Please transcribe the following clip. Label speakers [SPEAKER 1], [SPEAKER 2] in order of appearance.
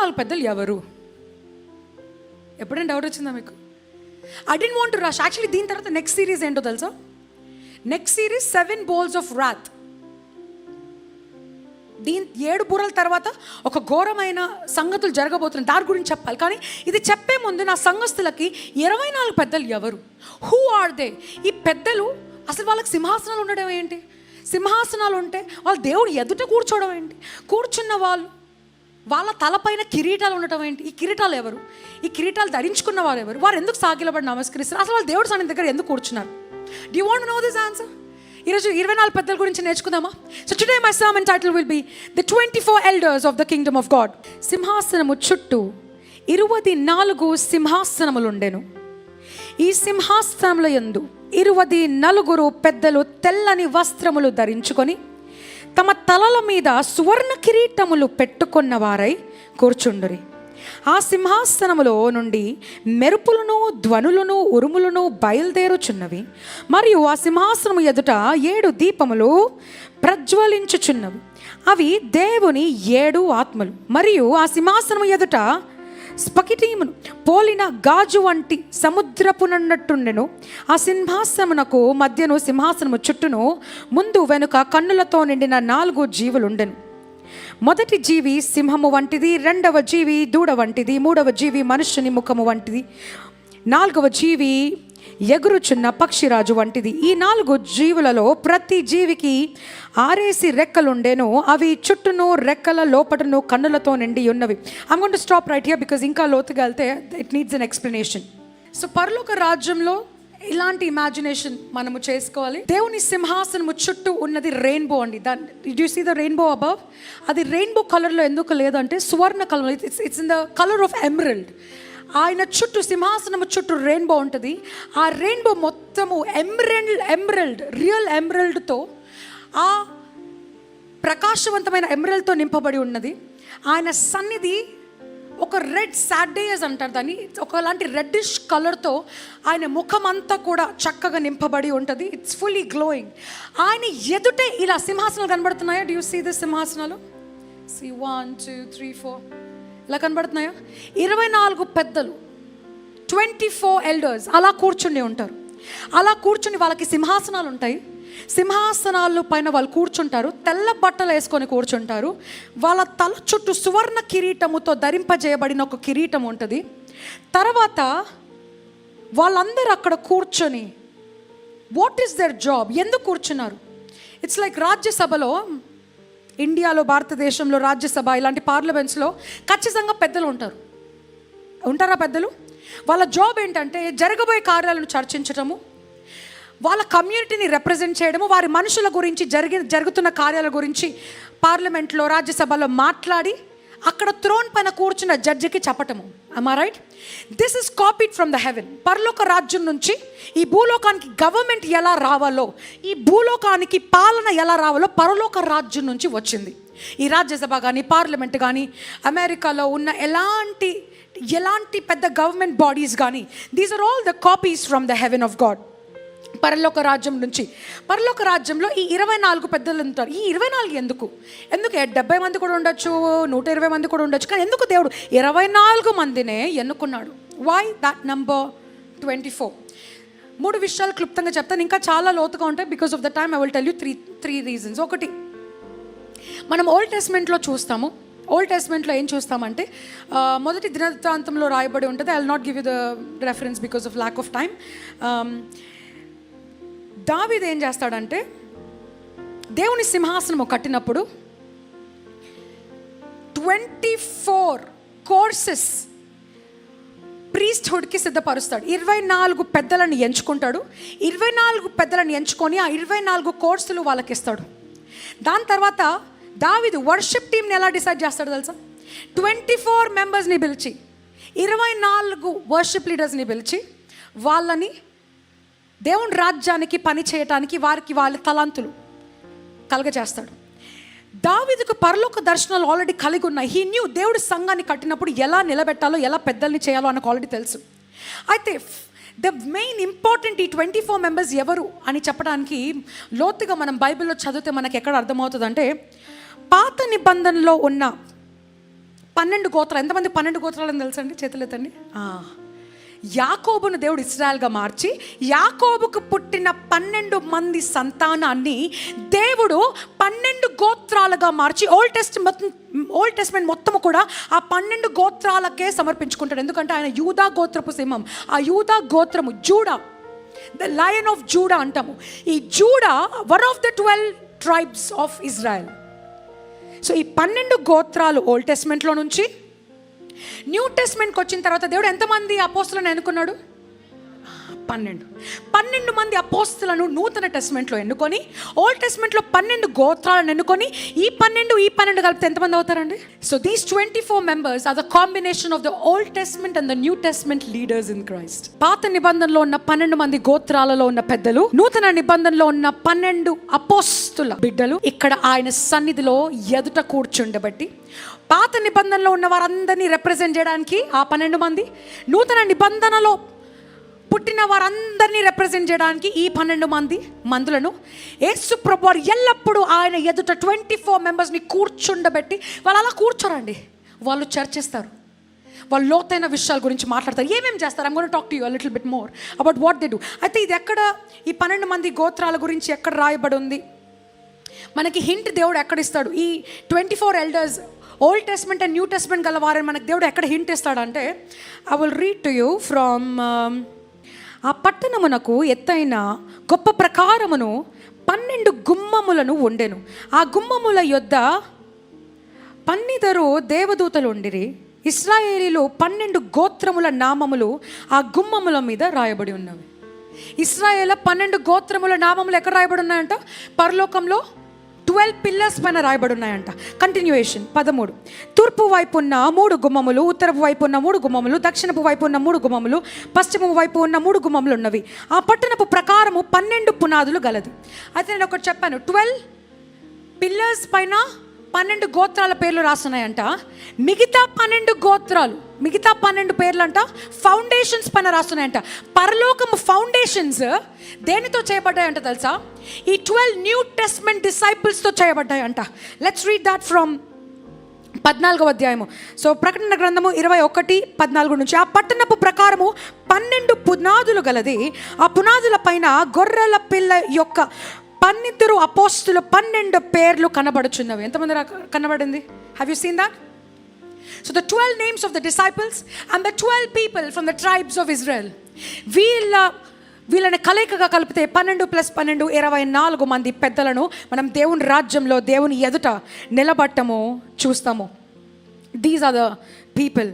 [SPEAKER 1] 24 పెద్దలు ఎవరు? ఎప్పుడైనా డౌట్ వచ్చిందా మీకు? I don't want to rush. Actually దీని తర్వాత నెక్స్ట్ సిరీస్ ఏంటో తెలుసా? నెక్స్ట్ సిరీస్ 7 బౌల్స్ ఆఫ్ రాత్. దీని 7 బూరల తర్వాత ఒక ఘోరమైన సంగతులు జరగబోతున్నాయి, దాని గురించి చెప్పాలి. కానీ ఇది చెప్పే ముందు నా సంఘస్థులకి 24 పెద్దలు ఎవరు? Who are they? ఈ పెద్దలు అసలు వాళ్ళకి సింహాసనాలు ఉండడం ఏంటి? సింహాసనాలు ఉంటే వాళ్ళు దేవుడు ఎదుట కూర్చోవడం ఏంటి? కూర్చున్న వాళ్ళ తలపైన కిరీటాలు ఉండటం ఏంటి? ఈ కిరీటాలు ఎవరు? ఈ కిరీటాలు ధరించుకున్న వారు ఎవరు? వారు ఎందుకు సాగిలబడి నమస్కరిస్తారు? అసలు వాళ్ళు దేవుడు సన్నిధి దగ్గర ఎందుకు కూర్చున్నారు? Do you want know this answer? ఈరోజు 24 పెద్దల గురించి నేర్చుకుందామా? So today my sermon title will be the 24 elders of the kingdom of God. సింహాసనము చుట్టూ 24 సింహాసనములు ఉండెను. ఈ సింహాసనముల యందు 24 పెద్దలు తెల్లని వస్త్రములు ధరించుకొని తమ తలల మీద సువర్ణ కిరీటములు పెట్టుకున్న వారై కూర్చుండురి. ఆ సింహాసనములో నుండి మెరుపులను, ధ్వనులను, ఉరుములను బయలుదేరుచున్నవి. మరియు ఆ సింహాసనము ఎదుట 7 దీపములు ప్రజ్వలించుచున్నవి. అవి దేవుని 7 ఆత్మలు. మరియు ఆ సింహాసనము ఎదుట స్ఫటికమును పోలిన గాజు వంటి సముద్రపునున్నట్టుండెను. ఆ సింహాసనమునకు మధ్యను సింహాసనము చుట్టూను ముందు వెనుక కన్నులతో నిండిన 4 జీవులు ఉండెను. మొదటి జీవి సింహము వంటిది, 2వ జీవి దూడ వంటిది, 3వ జీవి మనుష్యుని ముఖము వంటిది, 4వ జీవి ఎగురుచున్న పక్షిరాజు వంటిది. ఈ 4 జీవులలో ప్రతి జీవికి 6 రెక్కలుండెను. అవి చుట్టూను రెక్కల లోపటను కన్నులతో నిండి ఉన్నవి. I'm going to stop right here because ఇంకా లోతుగా వెళ్తే it needs an explanation. So పరలోక రాజ్యంలో ఇలాంటి ఇమాజినేషన్ మనము చేసుకోవాలి. దేవుని సింహాసనము చుట్టూ ఉన్నది రెయిన్బో అండి. Do you see the rainbow above? అది రెయిన్బో కలర్లో ఎందుకు లేదంటే సువర్ణ colour. It's in the colour of emerald. ఆయన చుట్టూ సింహాసనము చుట్టూ రెయిన్బో ఉంటుంది. ఆ రెయిన్బో మొత్తము ఎమరల్డ్ రియల్ ఎమరల్డ్తో, ఆ ప్రకాశవంతమైన ఎమరల్డ్తో నింపబడి ఉన్నది. ఆయన సన్నిధి ఒక రెడ్ సాడేస్ అంటారు దాన్ని, ఒకలాంటి రెడ్డిష్ కలర్తో ఆయన ముఖం అంతా కూడా చక్కగా నింపబడి ఉంటుంది. It's fully glowing. ఆయన ఎదుటే ఇలా సింహాసనాలు కనబడుతున్నాయా? డూ యూ సీ ద సింహాసనాలు? సీ 1 2 3 4 ఇలా కనబడుతున్నాయా? 24 పెద్దలు, 24 ఎల్డర్స్ అలా కూర్చుని ఉంటారు. అలా కూర్చుని వాళ్ళకి సింహాసనాలు ఉంటాయి. సింహాసనాలు పైన వాళ్ళు కూర్చుంటారు. తెల్ల బట్టలు వేసుకొని కూర్చుంటారు. వాళ్ళ తల చుట్టూ సువర్ణ కిరీటముతో ధరింపజేయబడిన ఒక కిరీటం ఉంటుంది. తర్వాత వాళ్ళందరూ అక్కడ కూర్చొని వాట్ ఈస్ దేర్ జాబ్? ఎందుకు కూర్చున్నారు? ఇట్స్ లైక్ రాజ్యసభలో, ఇండియాలో, భారతదేశంలో రాజ్యసభ ఇలాంటి పార్లమెంట్స్లో ఖచ్చితంగా పెద్దలు ఉంటారా పెద్దలు? వాళ్ళ జాబ్ ఏంటంటే జరగబోయే కార్యాలను చర్చించటము, వాళ్ళ కమ్యూనిటీని రిప్రజెంట్ చేయడము, వారి మనుషుల గురించి జరుగుతున్న కార్యాల గురించి పార్లమెంట్లో, రాజ్యసభలో మాట్లాడి అక్కడ థ్రోన్ పైన కూర్చున్న జడ్జికి చెప్పటము. am I right? This is copied from the heaven. పరలోక రాజ్యం నుంచి ఈ భూలోకానికి గవర్నమెంట్ ఎలా రావాలో, ఈ భూలోకానికి పాలన ఎలా రావాలో పరలోక రాజ్యం నుంచి వచ్చింది. ఈ రాజ్యసభ కానీ, పార్లమెంట్ కానీ, అమెరికాలో ఉన్న ఎలాంటి పెద్ద గవర్నమెంట్ బాడీస్ కానీ, these are all the copies from the heaven of God. పరలోక రాజ్యం నుంచి. పరలోక రాజ్యంలో ఈ 24 పెద్దలు ఉంటారు. ఈ 24 ఎందుకు 70 మంది కూడా ఉండొచ్చు, 120 మంది కూడా ఉండొచ్చు. కానీ ఎందుకు దేవుడు 24 మందినే ఎన్నుకున్నాడు? Why that number 24? 3 విషయాలు క్లుప్తంగా చెప్తాను, ఇంకా చాలా లోతుగా ఉంటాయి. Because of the time I will tell you three reasons. ఒకటి, మనం ఓల్డ్ టెస్ట్మెంట్లో చూస్తాము. ఓల్డ్ టెస్ట్మెంట్లో ఏం చూస్తామంటే మొదటి దినవృత్తాంతంలో రాయబడి ఉంటుంది. I will not give you the reference because of lack of time. దావీదు ఏం చేస్తాడంటే దేవుని సింహాసనము కట్టినప్పుడు 24 కోర్సెస్ ప్రీస్ట్హుడ్కి సిద్ధపరుస్తాడు. 24 పెద్దలను ఎంచుకుంటాడు. 24 పెద్దలను ఎంచుకొని ఆ 24 కోర్సులు వాళ్ళకి ఇస్తాడు. దాని తర్వాత దావీదు వర్షిప్ టీమ్ని ఎలా డిసైడ్ చేస్తాడు తెలుసా? 24 మెంబర్స్ని పిలిచి 24 వర్షిప్ లీడర్స్ని పిలిచి వాళ్ళని దేవుని రాజ్యానికి పని చేయటానికి వారికి వాళ్ళ తలాంతులు కలగజేస్తాడు. దావీదుకు పరలోక దర్శనాలు ఆల్రెడీ కలిగి ఉన్నాయి. హీ న్యూ దేవుడి సంఘాన్ని కట్టినప్పుడు ఎలా నిలబెట్టాలో, ఎలా పెద్దల్ని చేయాలో అన్నకు ఆల్రెడీ తెలుసు. అయితే ద మెయిన్ ఇంపార్టెంట్ ఈ 24 మెంబర్స్ ఎవరు అని చెప్పడానికి లోతుగా మనం బైబిల్లో చదివితే మనకి ఎక్కడ అర్థమవుతుందంటే, పాత నిబంధనలో ఉన్న 12 గోత్రాలు. ఎంతమంది 12 గోత్రాలు అని తెలుసండి? చేతులెత్తండి. యాకోబును దేవుడు ఇశ్రాయేల్గా మార్చి యాకోబుకు పుట్టిన 12 మంది సంతానాన్ని దేవుడు 12 గోత్రాలుగా మార్చి ఓల్డ్ టెస్ట్మెంట్ మొత్తము కూడా ఆ 12 గోత్రాలకే సమర్పించుకుంటాడు. ఎందుకంటే ఆయన యూదా గోత్రపు సింహం. ఆ యూదా గోత్రము JUDA, the lion of JUDA అంటాము. ఈ JUDA one of the 12 tribes of Israel. So ఈ 12 గోత్రాలు ఓల్డ్ టెస్ట్మెంట్లో నుంచి న్యూ టెస్ట్మెంట్కి వచ్చిన తర్వాత దేవుడు ఎంతమంది అపోస్తులను ఎన్నుకున్నాడు? 12 మంది అపోస్తులను నూతన టెస్ట్మెంట్లో ఎన్నుకొని ఓల్డ్ టెస్ట్మెంట్లో 12 గోత్రాలను ఎన్నుకొని ఈ 12 కలిపితే ఎంతమంది అవుతారండి? So these 24 members are the combination of the Old testament and the New Testament leaders in Christ. పాత నిబంధనలో ఉన్న 12 మంది గోత్రాలలో ఉన్న పెద్దలు, నూతన నిబంధనలో ఉన్న 12 అపోస్తుల బిడ్డలు ఇక్కడ ఆయన సన్నిధిలో ఎదుట కూర్చుండబట్టి పాత నిబంధనలో ఉన్న వారందరినీ రిప్రజెంట్ చేయడానికి ఆ 12 మంది, నూతన నిబంధనలో పుట్టిన వారందరినీ రిప్రజెంట్ చేయడానికి ఈ 12 మంది మందులను యేసు ప్రభువారు ఎల్లప్పుడూ ఆయన ఎదుట 24 మెంబర్స్ని కూర్చుండబెట్టి వాళ్ళు అలా కూర్చోరండి. వాళ్ళు చర్చిస్తారు, వాళ్ళు లోతైన విషయాల గురించి మాట్లాడతారు. ఏమేమి చేస్తారు? I'm gonna talk to you a little bit more about what they do. అయితే ఇది ఎక్కడ, ఈ 12 మంది గోత్రాల గురించి ఎక్కడ రాయబడి ఉంది? మనకి హింట్ దేవుడు ఎక్కడ ఇస్తాడు? ఈ 24 elders old testament and new testament గల వారిని మనకు దేవుడు ఎక్కడ హింట్ ఇస్తాడంటే, I will read to you from ఆ పట్టణమునకు ఎత్తైన గొప్ప ప్రకారమును 12 గుమ్మములను ఉండెను. ఆ గుమ్మముల యొద్ద 12 దేవదూతలు ఉండిరి. ఇశ్రాయేలీలో 12 గోత్రముల నామములు ఆ గుమ్మముల మీద రాయబడి ఉన్నవి. ఇశ్రాయేల్ 12 గోత్రముల నామములు ఎక్కడ రాయబడి ఉన్నాయంట? పరలోకంలో 12 పిల్లర్స్ పైన రాయబడి ఉన్నాయంట. కంటిన్యూయేషన్ 13. తూర్పు వైపు ఉన్న 3 గుమ్మములు, ఉత్తరపు వైపు ఉన్న 3 గుమ్మములు, దక్షిణపు వైపు ఉన్న 3 గుమ్మములు, పశ్చిమ వైపు ఉన్న 3 గుమ్మములు ఉన్నవి. ఆ పట్టణపు ప్రకారము 12 పునాదులు గలది. అయితే నేను ఒకటి చెప్పాను, 12 పిల్లర్స్ పైన 12 గోత్రాల పేర్లు రాస్తున్నాయంట. మిగతా 12 గోత్రాలు, మిగతా 12 పేర్లు అంట ఫౌండేషన్స్ పైన రాస్తున్నాయంట. పరలోకము ఫౌండేషన్స్ దేనితో చేయబడ్డాయంట తెలుసా? ఈ 12 న్యూ టెస్ట్మెంట్ డిసైపుల్స్తో చేయబడ్డాయంట. లెట్స్ రీడ్ దాట్ ఫ్రమ్ 14వ అధ్యాయము. సో ప్రకటన గ్రంథము 21:14 నుంచి. ఆ పట్టణపు ప్రకారము 12 పునాదులు గలది. ఆ పునాదుల పైన గొర్రెల పిల్ల యొక్క 12 అపోస్తులు 12 పేర్లు కనబడుచున్నవి. ఎంతమంది కనబడింది? Have you seen that? So the 12 names of the disciples and the 12 people from the tribes of Israel. వీళ్ళని కలయికగా కలిపితే 12 + 12 24 మంది పెద్దలను మనం దేవుని రాజ్యంలో దేవుని ఎదుట నిలబట్టము చూస్తాము. These are the people